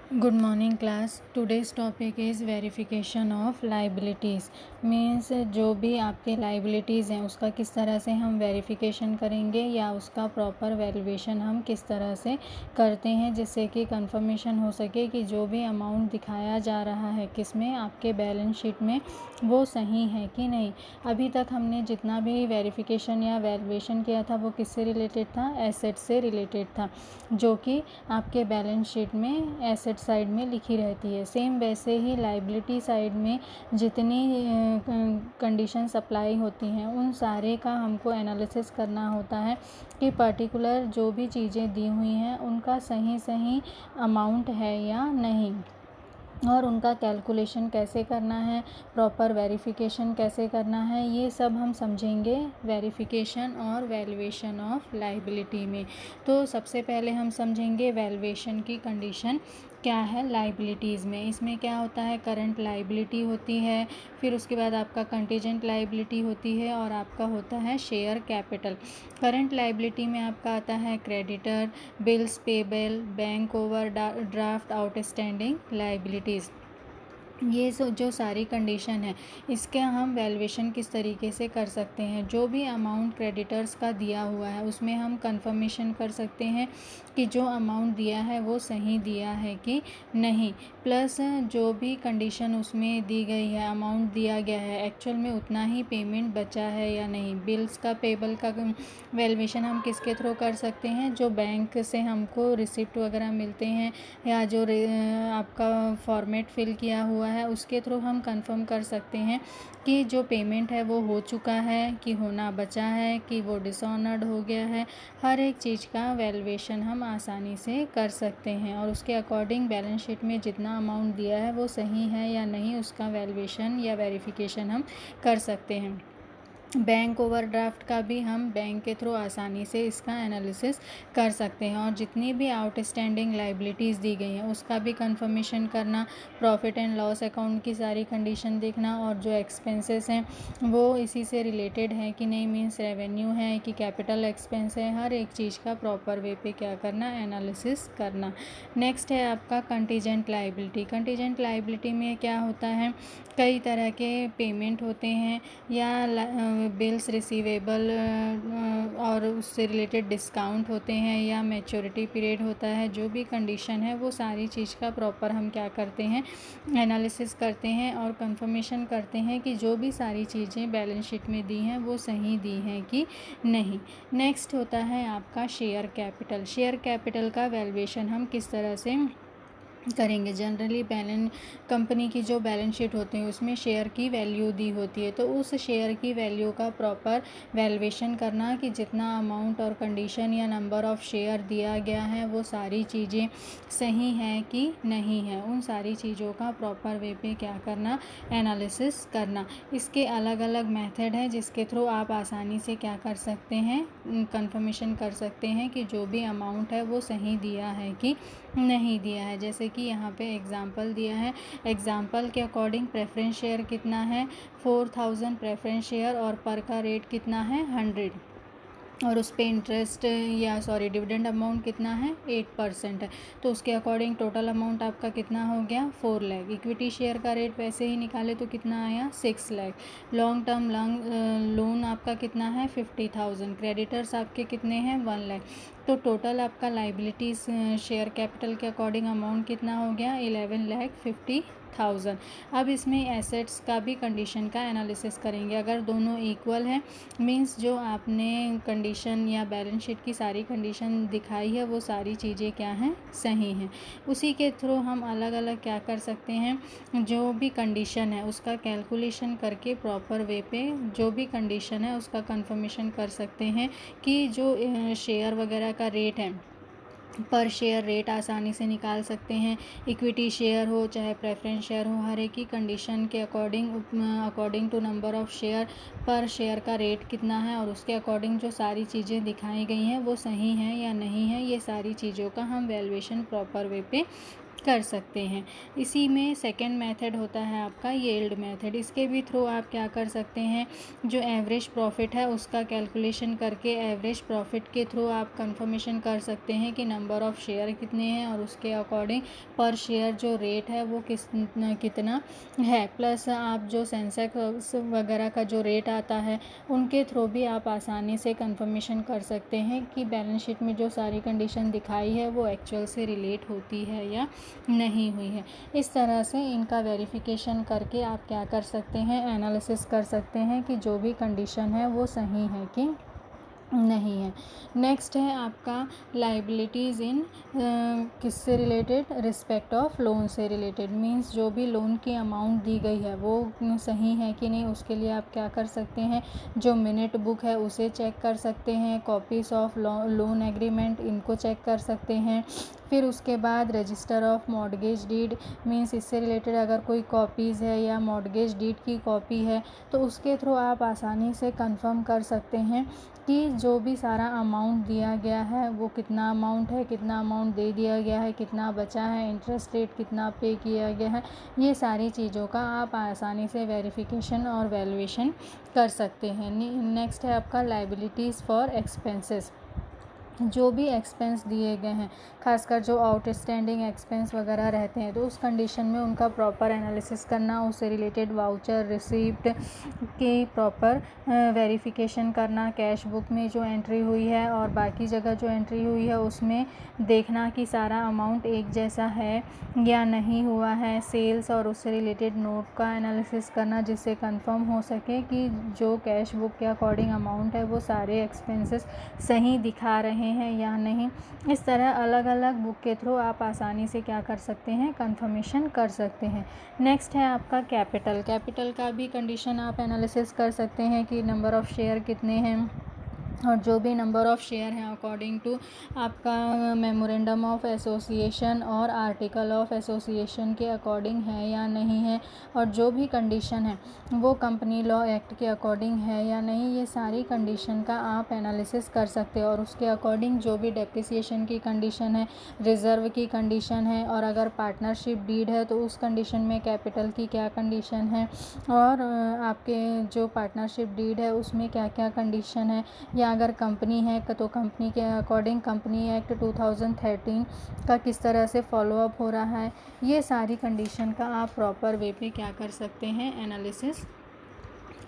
Good morning class. Today's topic is verification of liabilities. Means जो भी आपके liabilities हैं उसका किस तरह से हम वेरिफिकेशन करेंगे या उसका प्रॉपर वैल्यूएशन हम किस तरह से करते हैं जिससे कि कंफर्मेशन हो सके कि जो भी अमाउंट दिखाया जा रहा है किसमें आपके बैलेंस शीट में वो सही है कि नहीं। अभी तक हमने जितना भी वेरिफिकेशन या वैल्यूएशन किया था वो किससे रिलेटेड था, एसेट से रिलेटेड था, जो कि आपके बैलेंस शीट में एसेट साइड में लिखी रहती है। सेम वैसे ही लाइबिलिटी साइड में जितनी कंडीशंस अप्लाई होती हैं उन सारे का हमको एनालिसिस करना होता है कि पर्टिकुलर जो भी चीज़ें दी हुई हैं उनका सही सही अमाउंट है या नहीं, और उनका कैलकुलेशन कैसे करना है, प्रॉपर वेरिफिकेशन कैसे करना है, ये सब हम समझेंगे वेरिफिकेशन और वैल्यूएशन ऑफ लाइबिलिटी में। तो सबसे पहले हम समझेंगे वैल्यूएशन की कंडीशन क्या है लाइबिलिटीज़ में। इसमें क्या होता है, करंट लाइबिलिटी होती है, फिर उसके बाद आपका कंटीजेंट लाइबिलिटी होती है और आपका होता है शेयर कैपिटल। करंट लाइबिलिटी में आपका आता है creditor, bills payable, bank over draft, outstanding liabilities. ये जो सारी कंडीशन है इसके हम वैल्यूएशन किस तरीके से कर सकते हैं। जो भी अमाउंट क्रेडिटर्स का दिया हुआ है उसमें हम कंफर्मेशन कर सकते हैं कि जो अमाउंट दिया है वो सही दिया है कि नहीं, प्लस जो भी कंडीशन उसमें दी गई है, अमाउंट दिया गया है एक्चुअल में उतना ही पेमेंट बचा है या नहीं। बिल्स का पेबल का वैल्यूएशन हम किसके थ्रू कर सकते हैं, जो बैंक से हमको रिसिप्ट वगैरह मिलते हैं या जो आपका फॉर्मेट फिल किया हुआ है उसके थ्रू हम कंफर्म कर सकते हैं कि जो पेमेंट है वो हो चुका है कि होना बचा है कि वो डिसऑनर्ड हो गया है। हर एक चीज़ का वैल्यूएशन हम आसानी से कर सकते हैं और उसके अकॉर्डिंग बैलेंस शीट में जितना अमाउंट दिया है वो सही है या नहीं उसका वैल्यूएशन या वेरिफिकेशन हम कर सकते हैं। बैंक ओवरड्राफ्ट का भी हम बैंक के थ्रू आसानी से इसका एनालिसिस कर सकते हैं और जितनी भी आउटस्टैंडिंग लाइबिलिटीज़ दी गई हैं उसका भी कंफर्मेशन करना, प्रॉफिट एंड लॉस अकाउंट की सारी कंडीशन देखना और जो एक्सपेंसेस हैं वो इसी से रिलेटेड है कि नहीं, मीन्स रेवेन्यू है कि कैपिटल एक्सपेंस है, हर एक चीज़ का प्रॉपर वे पे क्या करना, एनालिसिस करना। नेक्स्ट है आपका कंटीजेंट लाइबिलिटी। कंटीजेंट लाइबिलिटी में क्या होता है, कई तरह के पेमेंट होते हैं या बिल्स रिसीवेबल और उससे रिलेटेड डिस्काउंट होते हैं या मैच्योरिटी पीरियड होता है। जो भी कंडीशन है वो सारी चीज़ का प्रॉपर हम क्या करते हैं, एनालिसिस करते हैं और कंफर्मेशन करते हैं कि जो भी सारी चीज़ें बैलेंस शीट में दी हैं वो सही दी हैं कि नहीं। नेक्स्ट होता है आपका शेयर कैपिटल। शेयर कैपिटल का वैल्यूएशन हम किस तरह से करेंगे। जनरली बैलेंस कंपनी की जो बैलेंस शीट होती है उसमें शेयर की वैल्यू दी होती है, तो उस शेयर की वैल्यू का प्रॉपर वैल्यूएशन करना कि जितना अमाउंट और कंडीशन या नंबर ऑफ़ शेयर दिया गया है वो सारी चीज़ें सही हैं कि नहीं है, उन सारी चीज़ों का प्रॉपर वे पे क्या करना, एनालिसिस करना। इसके अलग अलग मेथड हैं जिसके थ्रू आप आसानी से क्या कर सकते हैं, कंफर्मेशन कर सकते हैं कि जो भी अमाउंट है वो सही दिया है कि नहीं दिया है। जैसे कि यहाँ पे एग्ज़ाम्पल दिया है, एग्ज़ाम्पल के अकॉर्डिंग प्रेफरेंस शेयर कितना है 4000 प्रेफरेंस शेयर और पर का रेट कितना है 100 और उस पर इंटरेस्ट या डिविडेंड अमाउंट कितना है 8% है, तो उसके अकॉर्डिंग टोटल अमाउंट आपका कितना हो गया 4 लाख। इक्विटी शेयर का रेट वैसे ही निकाले तो कितना आया 6 लाख। लॉन्ग टर्म लोन आपका कितना है 50,000। क्रेडिटर्स आपके कितने हैं 1 लाख। तो टोटल आपका लाइबिलिटीज़ शेयर कैपिटल के अकॉर्डिंग अमाउंट कितना हो गया 11,50,000। अब इसमें एसेट्स का भी कंडीशन का एनालिसिस करेंगे। अगर दोनों इक्वल है, मींस जो आपने कंडीशन या बैलेंस शीट की सारी कंडीशन दिखाई है वो सारी चीज़ें क्या हैं, सही हैं। उसी के थ्रू हम अलग अलग क्या कर सकते हैं, जो भी कंडीशन है उसका कैलकुलेशन करके प्रॉपर वे पे जो भी कंडीशन है उसका कंफर्मेशन कर सकते हैं कि जो शेयर वगैरह का रेट है पर शेयर रेट आसानी से निकाल सकते हैं। इक्विटी शेयर हो चाहे प्रेफरेंस शेयर हो, हर एक की कंडीशन के according to number of share पर शेयर का रेट कितना है और उसके अकॉर्डिंग जो सारी चीज़ें दिखाई गई हैं वो सही हैं या नहीं है, ये सारी चीज़ों का हम वैल्यूएशन प्रॉपर वे पे कर सकते हैं। इसी में सेकंड मेथड होता है आपका यील्ड मेथड। इसके भी थ्रू आप क्या कर सकते हैं, जो एवरेज प्रॉफिट है उसका कैलकुलेशन करके एवरेज प्रॉफिट के थ्रू आप कंफर्मेशन कर सकते हैं कि नंबर ऑफ़ शेयर कितने हैं और उसके अकॉर्डिंग पर शेयर जो रेट है वो कितना है। प्लस आप जो सेंसेक्स वगैरह का जो रेट आता है उनके थ्रू भी आप आसानी से कंफर्मेशन कर सकते हैं कि बैलेंस शीट में जो सारी कंडीशन दिखाई है वो एक्चुअल से रिलेट होती है या नहीं हुई है। इस तरह से इनका वेरिफिकेशन करके आप क्या कर सकते हैं, एनालिसिस कर सकते हैं कि जो भी कंडीशन है वो सही है कि नहीं है। नेक्स्ट है आपका लाइबिलिटीज़ इन किससे रिलेटेड, रिस्पेक्ट ऑफ लोन से रिलेटेड। मींस जो भी लोन की अमाउंट दी गई है वो सही है कि नहीं, उसके लिए आप क्या कर सकते हैं, जो मिनट बुक है उसे चेक कर सकते हैं, कॉपीज़ ऑफ लोन एग्रीमेंट इनको चेक कर सकते हैं। फिर उसके बाद register of mortgage deed, means इससे रिलेटेड अगर कोई कॉपीज़ है या मॉर्गेज डीड की कॉपी है तो उसके थ्रू आप आसानी से कंफर्म कर सकते हैं कि जो भी सारा अमाउंट दिया गया है वो कितना अमाउंट है, कितना अमाउंट दे दिया गया है, कितना बचा है, इंटरेस्ट रेट कितना पे किया गया है। ये सारी चीज़ों का आप आसानी से वेरिफिकेशन और वैल्यूएशन कर सकते हैं। नेक्स्ट है आपका लाइबिलिटीज़ फॉर एक्सपेंसेस। जो भी एक्सपेंस दिए गए हैं, खासकर जो आउटस्टैंडिंग एक्सपेंस वगैरह रहते हैं, तो उस कंडीशन में उनका प्रॉपर एनालिसिस करना, उससे रिलेटेड वाउचर रिसिप्ट की प्रॉपर वेरिफिकेशन करना, कैश बुक में जो एंट्री हुई है और बाकी जगह जो एंट्री हुई है उसमें देखना कि सारा अमाउंट एक जैसा है या नहीं हुआ है। सेल्स और उससे रिलेटेड नोट का एनालिसिस करना जिससे कंफर्म हो सके कि जो कैश बुक के अकॉर्डिंग अमाउंट है वो सारे एक्सपेंसेस सही दिखा रहे हैं या नहीं। इस तरह अलग अलग बुक के थ्रू आप आसानी से क्या कर सकते हैं, कंफर्मेशन कर सकते हैं। नेक्स्ट है आपका कैपिटल। कैपिटल का भी कंडीशन आप एनालिसिस कर सकते हैं कि नंबर ऑफ़ शेयर कितने हैं और जो भी नंबर ऑफ़ शेयर हैं अकॉर्डिंग टू आपका मेमोरेंडम ऑफ एसोसिएशन और आर्टिकल ऑफ एसोसिएशन के अकॉर्डिंग है या नहीं है, और जो भी कंडीशन है वो कंपनी लॉ एक्ट के अकॉर्डिंग है या नहीं। ये सारी कंडीशन का आप एनालिसिस कर सकते हो और उसके अकॉर्डिंग जो भी डेप्रिसिएशन की कंडीशन है, रिज़र्व की कंडीशन है, और अगर पार्टनरशिप डीड है तो उस कंडीशन में कैपिटल की क्या कंडीशन है, और आपके जो पार्टनरशिप डीड है उसमें क्या क्या कंडीशन है, या अगर कंपनी है तो कंपनी के अकॉर्डिंग कंपनी एक्ट 2013 का किस तरह से फॉलोअप हो रहा है। ये सारी कंडीशन का आप प्रॉपर वे पे क्या कर सकते हैं, एनालिसिस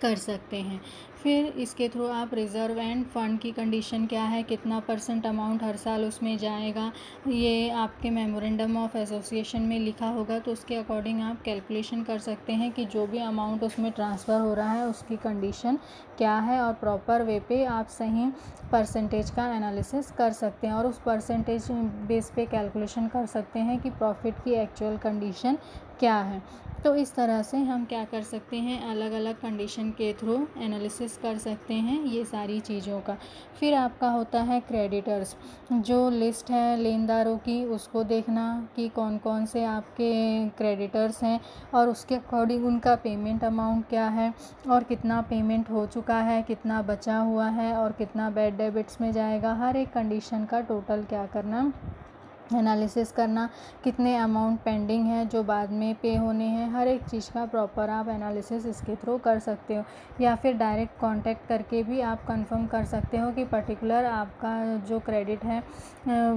कर सकते हैं। फिर इसके थ्रू आप रिज़र्व एंड फंड की कंडीशन क्या है, कितना % अमाउंट हर साल उसमें जाएगा, ये आपके मेमोरेंडम ऑफ एसोसिएशन में लिखा होगा, तो उसके अकॉर्डिंग आप कैलकुलेशन कर सकते हैं कि जो भी अमाउंट उसमें ट्रांसफ़र हो रहा है उसकी कंडीशन क्या है, और प्रॉपर वे पे आप सही परसेंटेज का एनालिसिस कर सकते हैं और उस परसेंटेज बेस पे कैलकुलेशन कर सकते हैं कि प्रॉफिट की एक्चुअल कंडीशन क्या है। तो इस तरह से हम क्या कर सकते हैं, अलग अलग कंडीशन के थ्रू एनालिसिस कर सकते हैं ये सारी चीज़ों का। फिर आपका होता है क्रेडिटर्स, जो लिस्ट है लेनदारों की उसको देखना कि कौन कौन से आपके क्रेडिटर्स हैं और उसके अकॉर्डिंग उनका पेमेंट अमाउंट क्या है और कितना पेमेंट हो चुका है, कितना बचा हुआ है और कितना बैड डेबिट्स में जाएगा। हर एक कंडीशन का टोटल क्या करना, एनालिसिस करना, कितने अमाउंट पेंडिंग है जो बाद में पे होने हैं। हर एक चीज़ का प्रॉपर आप एनालिसिस इसके थ्रू कर सकते हो, या फिर डायरेक्ट कांटेक्ट करके भी आप कंफर्म कर सकते हो कि पर्टिकुलर आपका जो क्रेडिट है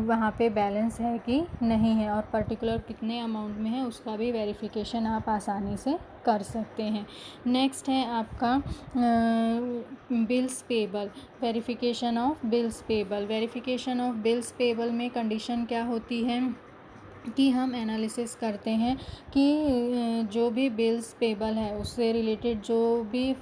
वहाँ पे बैलेंस है कि नहीं है, और पर्टिकुलर कितने अमाउंट में है उसका भी वेरिफिकेशन आप आसानी से कर सकते हैं। नेक्स्ट है आपका bills payable, verification of bills payable. Verification of bills payable में कंडीशन क्या होती है कि हम एनालिसिस करते हैं कि जो भी बिल्स पेबल है उससे रिलेटेड जो भी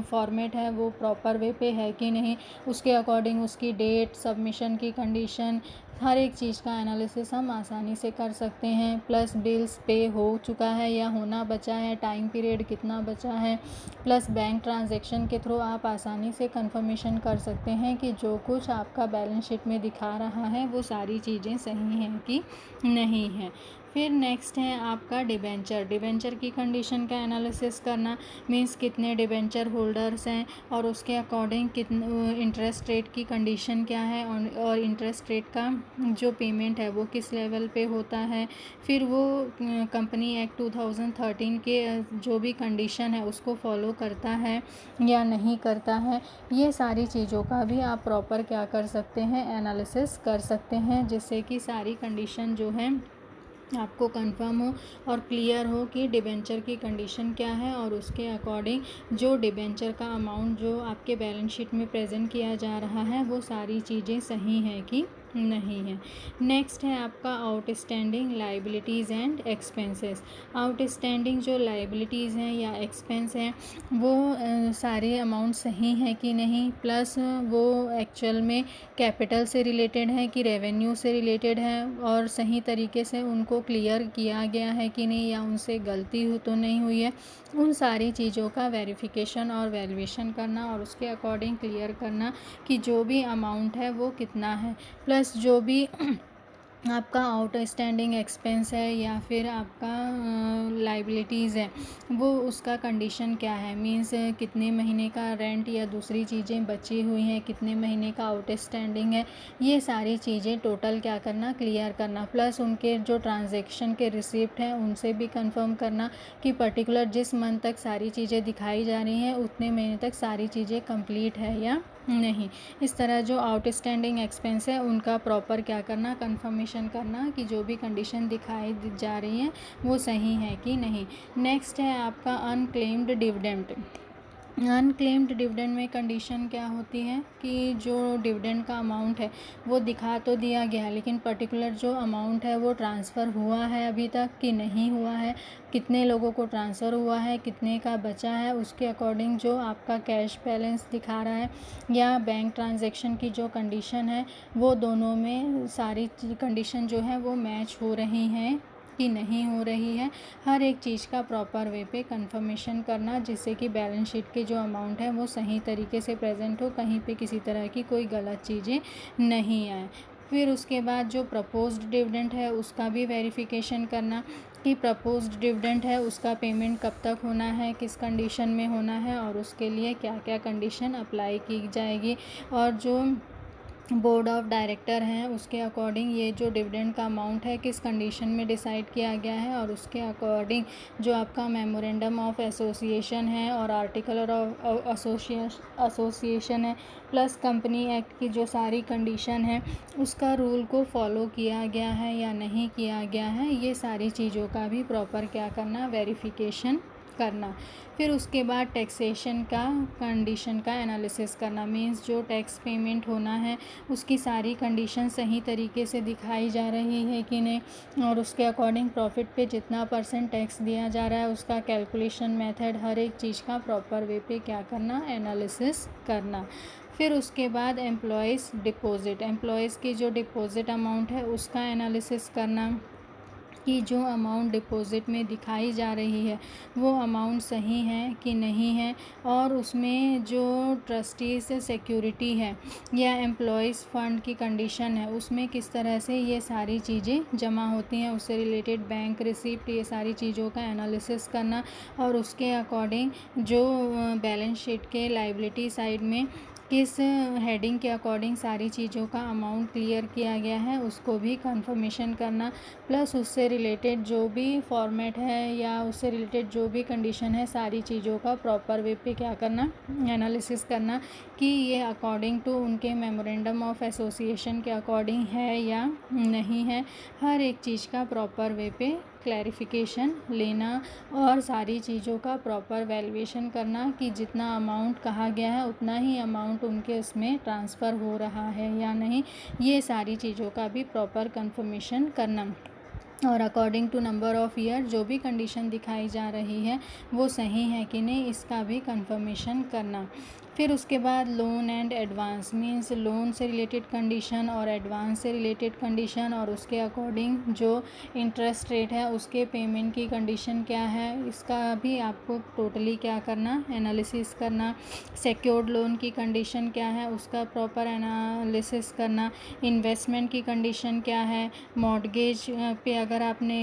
फॉर्मेट है वो प्रॉपर वे पे है कि नहीं, उसके अकॉर्डिंग उसकी डेट, सबमिशन की कंडीशन, हर एक चीज़ का एनालिसिस हम आसानी से कर सकते हैं। प्लस बिल्स पे हो चुका है या होना बचा है, टाइम पीरियड कितना बचा है, प्लस बैंक ट्रांजैक्शन के थ्रू आप आसानी से कंफर्मेशन कर सकते हैं कि जो कुछ आपका बैलेंस शीट में दिखा रहा है वो सारी चीज़ें सही हैं कि नहीं है। फिर नेक्स्ट है आपका डिबेंचर। डिबेंचर की कंडीशन का एनालिसिस करना, मीन्स कितने डिबेंचर होल्डर्स हैं और उसके अकॉर्डिंग कितने इंटरेस्ट रेट की कंडीशन क्या है और इंटरेस्ट रेट का जो पेमेंट है वो किस लेवल पे होता है। फिर वो कंपनी एक्ट 2013 के जो भी कंडीशन है उसको फॉलो करता है या नहीं करता है। ये सारी चीज़ों का भी आप प्रॉपर क्या कर सकते हैं, एनालिसिस कर सकते हैं, जिससे कि सारी कंडीशन जो है आपको कंफर्म हो और क्लियर हो कि डिबेंचर की कंडीशन क्या है और उसके अकॉर्डिंग जो डिबेंचर का अमाउंट जो आपके बैलेंस शीट में प्रेजेंट किया जा रहा है वो सारी चीज़ें सही हैं कि नहीं है। नेक्स्ट है आपका outstanding liabilities and expenses. Outstanding जो लाइबिलिटीज़ हैं या एक्सपेंस हैं वो सारे अमाउंट सही हैं कि नहीं, प्लस वो एक्चुअल में कैपिटल से रिलेटेड है कि रेवेन्यू से रिलेटेड है और सही तरीके से उनको क्लियर किया गया है कि नहीं या उनसे गलती हो तो नहीं हुई है। उन सारी चीज़ों का वेरिफिकेशन और वैल्यूएशन करना और उसके अकॉर्डिंग क्लियर करना कि जो भी अमाउंट है वो कितना है, प्लस जो भी आपका आउटस्टैंडिंग एक्सपेंस है या फिर आपका लाइबिलिटीज़ है वो उसका कंडीशन क्या है, मींस कितने महीने का रेंट या दूसरी चीज़ें बची हुई हैं, कितने महीने का आउटस्टैंडिंग है, ये सारी चीज़ें टोटल क्या करना, क्लियर करना। प्लस उनके जो ट्रांजैक्शन के रिसिप्ट हैं उनसे भी कंफर्म करना कि पर्टिकुलर जिस मंथ तक सारी चीज़ें दिखाई जा रही हैं उतने महीने तक सारी चीज़ें कंप्लीट है या नहीं। इस तरह जो आउटस्टैंडिंग एक्सपेंस है उनका प्रॉपर क्या करना, कंफर्मेशन करना कि जो भी कंडीशन दिखाई जा रही है वो सही है कि नहीं। नेक्स्ट है आपका अनक्लेम्ड डिविडेंड। अनक्लेम्ड डिविडेंड में कंडीशन क्या होती है कि जो डिविडेंड का अमाउंट है वो दिखा तो दिया गया है लेकिन पर्टिकुलर जो अमाउंट है वो ट्रांसफ़र हुआ है अभी तक कि नहीं हुआ है, कितने लोगों को ट्रांसफ़र हुआ है, कितने का बचा है, उसके अकॉर्डिंग जो आपका कैश बैलेंस दिखा रहा है या बैंक ट्रांजैक्शन की जो कंडीशन है वो दोनों में सारी कंडीशन जो है वो मैच हो रही हैं कि नहीं हो रही है। हर एक चीज़ का प्रॉपर वे पे कंफर्मेशन करना जिससे कि बैलेंस शीट के जो अमाउंट है वो सही तरीके से प्रेजेंट हो, कहीं पे किसी तरह की कोई गलत चीज़ें नहीं आए। फिर उसके बाद जो प्रपोज्ड डिविडेंड है उसका भी वेरिफिकेशन करना कि प्रपोज्ड डिविडेंड है उसका पेमेंट कब तक होना है, किस कंडीशन में होना है और उसके लिए क्या क्या कंडीशन अप्लाई की जाएगी और जो बोर्ड ऑफ डायरेक्टर हैं उसके अकॉर्डिंग ये जो डिविडेंड का अमाउंट है किस कंडीशन में डिसाइड किया गया है और उसके अकॉर्डिंग जो आपका मेमोरेंडम ऑफ एसोसिएशन है और आर्टिकल ऑफ एसोसिएशन है प्लस कंपनी एक्ट की जो सारी कंडीशन है उसका रूल को फॉलो किया गया है या नहीं किया गया है, ये सारी चीज़ों का भी प्रॉपर क्या करना, वेरिफिकेशन करना। फिर उसके बाद टैक्सेशन का कंडीशन का एनालिसिस करना, मींस जो टैक्स पेमेंट होना है उसकी सारी कंडीशन सही तरीके से दिखाई जा रही है कि नहीं और उसके अकॉर्डिंग प्रॉफिट पे जितना परसेंट टैक्स दिया जा रहा है उसका कैलकुलेशन मेथड, हर एक चीज़ का प्रॉपर वे पे क्या करना, एनालिसिस करना। फिर उसके बाद एम्प्लॉयज़ डिपॉजिट, एम्प्लॉयज़ की जो डिपॉजिट अमाउंट है उसका एनालिसिस करना कि जो अमाउंट डिपॉजिट में दिखाई जा रही है वो अमाउंट सही है कि नहीं है और उसमें जो ट्रस्टीज़ सिक्योरिटी है या एम्प्लॉयज़ फ़ंड की कंडीशन है उसमें किस तरह से ये सारी चीज़ें जमा होती हैं, उससे रिलेटेड बैंक रिसिप्ट, ये सारी चीज़ों का एनालिसिस करना और उसके अकॉर्डिंग जो बैलेंस शीट के लायबिलिटी साइड में किस हेडिंग के अकॉर्डिंग सारी चीज़ों का अमाउंट क्लियर किया गया है उसको भी कंफर्मेशन करना, प्लस उससे रिलेटेड जो भी फॉर्मेट है या उससे रिलेटेड जो भी कंडीशन है सारी चीज़ों का प्रॉपर वे पे क्या करना, एनालिसिस करना कि ये अकॉर्डिंग टू उनके मेमोरेंडम ऑफ एसोसिएशन के अकॉर्डिंग है या नहीं है। हर एक चीज़ का प्रॉपर वे पे क्लैरिफिकेशन लेना और सारी चीज़ों का प्रॉपर वैल्यूएशन करना कि जितना अमाउंट कहा गया है उतना ही अमाउंट उनके उसमें ट्रांसफ़र हो रहा है या नहीं, ये सारी चीज़ों का भी प्रॉपर कंफर्मेशन करना और according to number of year जो भी कंडीशन दिखाई जा रही है वो सही है कि नहीं इसका भी कंफर्मेशन करना। फिर उसके बाद loan and advance means loan से रिलेटेड कंडीशन और एडवांस से रिलेटेड कंडीशन और उसके अकॉर्डिंग जो इंटरेस्ट रेट है उसके पेमेंट की कंडीशन क्या है, इसका भी आपको टोटली क्या करना, एनालिसिस करना। सिक्योर्ड लोन की कंडीशन क्या है उसका प्रॉपर एनालिसिस करना। इन्वेस्टमेंट की कंडीशन क्या है, मॉर्टगेज पे अगर आपने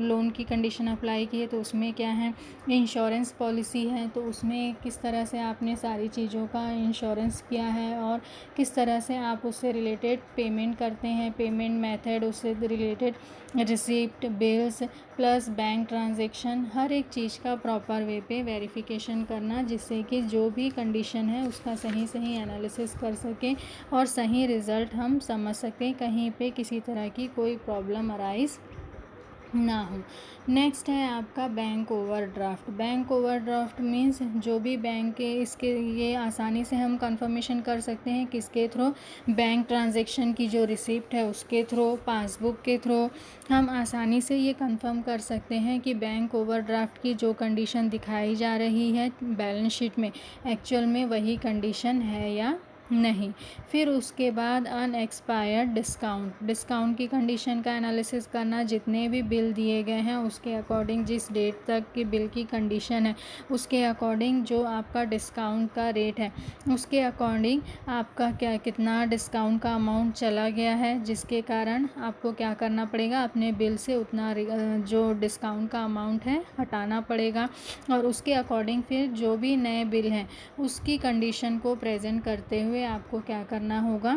लोन की कंडीशन अप्लाई की है तो उसमें क्या है, इंश्योरेंस पॉलिसी है तो उसमें किस तरह से आपने सारी चीज़ों का इंश्योरेंस किया है और किस तरह से आप उससे रिलेटेड पेमेंट करते हैं, पेमेंट मेथड, उससे related receipt, bills plus bank transaction, हर एक चीज़ का प्रॉपर वे पे वेरिफिकेशन करना, जिससे कि जो भी कंडीशन है उसका सही सही एनालिसिस कर सकें और सही रिज़ल्ट हम समझ सकें, कहीं पे किसी तरह की कोई प्रॉब्लम अराइज ना हो। नेक्स्ट है आपका bank overdraft. Bank overdraft means जो भी बैंक के इसके ये आसानी से हम कंफर्मेशन कर सकते हैं किसके थ्रू, बैंक ट्रांजैक्शन की जो रिसिप्ट है उसके थ्रू, पासबुक के थ्रू हम आसानी से ये कंफर्म कर सकते हैं कि बैंक ओवरड्राफ्ट की जो कंडीशन दिखाई जा रही है बैलेंस शीट में एक्चुअल में वही कंडीशन है या नहीं। फिर उसके बाद अनएक्सपायर्ड डिस्काउंट की कंडीशन का एनालिसिस करना, जितने भी बिल दिए गए हैं उसके अकॉर्डिंग जिस डेट तक की बिल की कंडीशन है उसके अकॉर्डिंग जो आपका डिस्काउंट का रेट है उसके अकॉर्डिंग आपका क्या कितना डिस्काउंट का अमाउंट चला गया है, जिसके कारण आपको क्या करना पड़ेगा, अपने बिल से उतना जो डिस्काउंट का अमाउंट है हटाना पड़ेगा और उसके अकॉर्डिंग फिर जो भी नए बिल हैं उसकी कंडीशन को प्रेजेंट करते हुए आपको क्या करना होगा,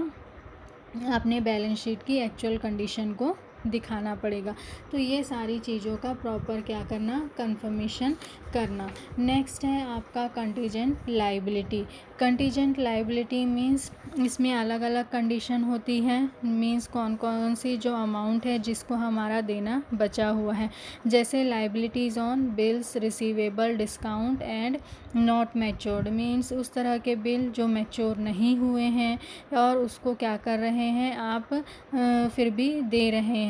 अपने बैलेंस शीट की एक्चुअल कंडीशन को दिखाना पड़ेगा। तो ये सारी चीज़ों का प्रॉपर क्या करना, कंफर्मेशन करना। नेक्स्ट है आपका contingent liability. Contingent liability means इसमें अलग अलग कंडीशन होती है, मीन्स कौन कौन सी जो अमाउंट है जिसको हमारा देना बचा हुआ है, जैसे liabilities on bills receivable discount and not matured means उस तरह के बिल जो मैच्योर नहीं हुए हैं और उसको क्या कर रहे हैं आप फिर भी दे रहे हैं।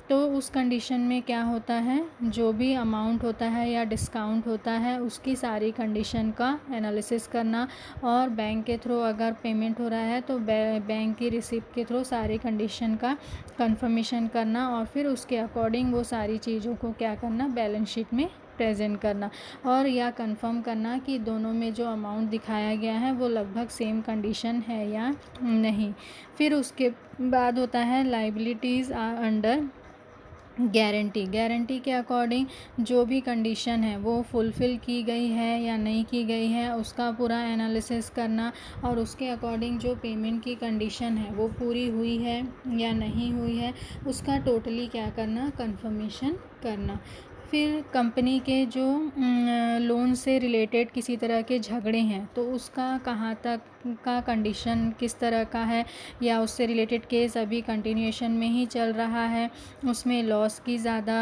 तो उस कंडीशन में क्या होता है, जो भी अमाउंट होता है या डिस्काउंट होता है उसकी सारी कंडीशन का एनालिसिस करना और बैंक के थ्रू अगर पेमेंट हो रहा है तो बैंक की रिसिप्ट के थ्रू सारी कंडीशन का कंफर्मेशन करना और फिर उसके अकॉर्डिंग वो सारी चीज़ों को क्या करना, बैलेंस शीट में प्रेजेंट करना और या कंफर्म करना कि दोनों में जो अमाउंट दिखाया गया है वो लगभग सेम कंडीशन है या नहीं। फिर उसके बाद होता है लाइबिलिटीज़ आर अंडर गारंटी के अकॉर्डिंग जो भी कंडीशन है वो फुलफ़िल की गई है या नहीं की गई है उसका पूरा एनालिसिस करना और उसके अकॉर्डिंग जो पेमेंट की कंडीशन है वो पूरी हुई है या नहीं हुई है उसका टोटली क्या करना, कंफर्मेशन करना। फिर कंपनी के जो लोन से रिलेटेड किसी तरह के झगड़े हैं तो उसका कहाँ तक का कंडीशन किस तरह का है या उससे रिलेटेड केस अभी कंटिन्यूएशन में ही चल रहा है, उसमें लॉस की ज़्यादा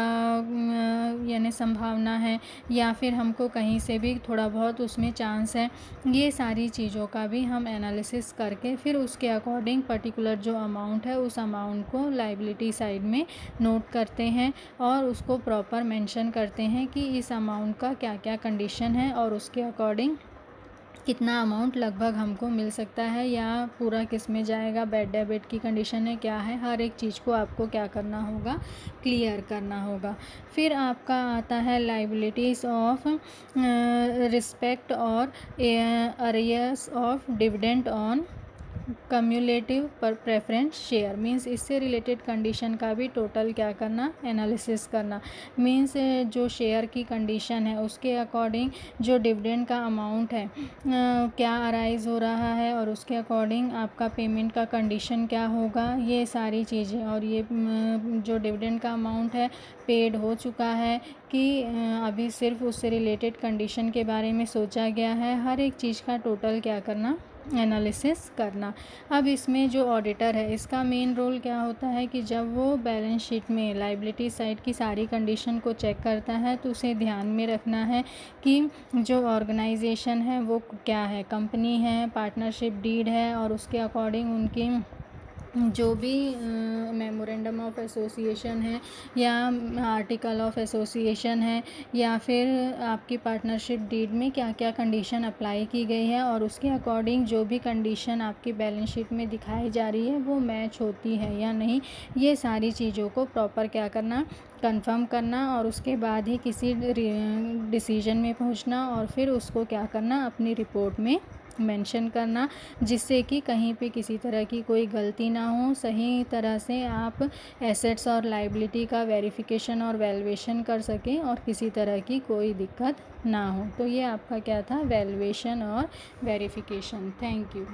यानी संभावना है या फिर हमको कहीं से भी थोड़ा बहुत उसमें चांस है, ये सारी चीज़ों का भी हम एनालिसिस करके फिर उसके अकॉर्डिंग पर्टिकुलर जो अमाउंट है उस अमाउंट को लाइबिलिटी साइड में नोट करते हैं और उसको प्रॉपर मेंशन करते हैं कि इस अमाउंट का क्या क्या कंडीशन है और उसके अकॉर्डिंग कितना अमाउंट लगभग हमको मिल सकता है या पूरा किस में जाएगा, बैड डेबिट की कंडीशन है क्या है, हर एक चीज़ को आपको क्या करना होगा, क्लियर करना होगा। फिर आपका आता है लाइबिलिटीज़ ऑफ रिस्पेक्ट और arrears of dividend on cumulative पर प्रेफरेंस शेयर मींस इससे रिलेटेड कंडीशन का भी टोटल क्या करना, एनालिसिस करना। मींस जो शेयर की कंडीशन है उसके अकॉर्डिंग जो डिविडेंड का अमाउंट है क्या अराइज हो रहा है और उसके अकॉर्डिंग आपका पेमेंट का कंडीशन क्या होगा, ये सारी चीज़ें और ये जो डिविडेंड का अमाउंट है पेड हो चुका है कि अभी सिर्फ उससे रिलेटेड कंडीशन के बारे में सोचा गया है, हर एक चीज़ का टोटल क्या करना, एनालिसिस करना। अब इसमें जो ऑडिटर है इसका मेन रोल क्या होता है कि जब वो बैलेंस शीट में लाइबिलिटी साइड की सारी कंडीशन को चेक करता है तो उसे ध्यान में रखना है कि जो ऑर्गेनाइजेशन है वो क्या है, कंपनी है, पार्टनरशिप डीड है और उसके अकॉर्डिंग उनकी जो भी मेमोरेंडम ऑफ एसोसिएशन है या आर्टिकल ऑफ एसोसिएशन है या फिर आपकी पार्टनरशिप डीड में क्या क्या कंडीशन अप्लाई की गई है और उसके अकॉर्डिंग जो भी कंडीशन आपकी बैलेंस शीट में दिखाई जा रही है वो मैच होती है या नहीं, ये सारी चीज़ों को प्रॉपर क्या करना, कंफर्म करना और उसके बाद ही किसी डिसीजन में पहुंचना और फिर उसको क्या करना, अपनी रिपोर्ट में मेंशन करना, जिससे कि कहीं पे किसी तरह की कोई गलती ना हो, सही तरह से आप एसेट्स और लायबिलिटी का वेरिफिकेशन और वैल्यूएशन कर सकें और किसी तरह की कोई दिक्कत ना हो। तो ये आपका क्या था, वैल्यूएशन और वेरिफिकेशन। Thank you.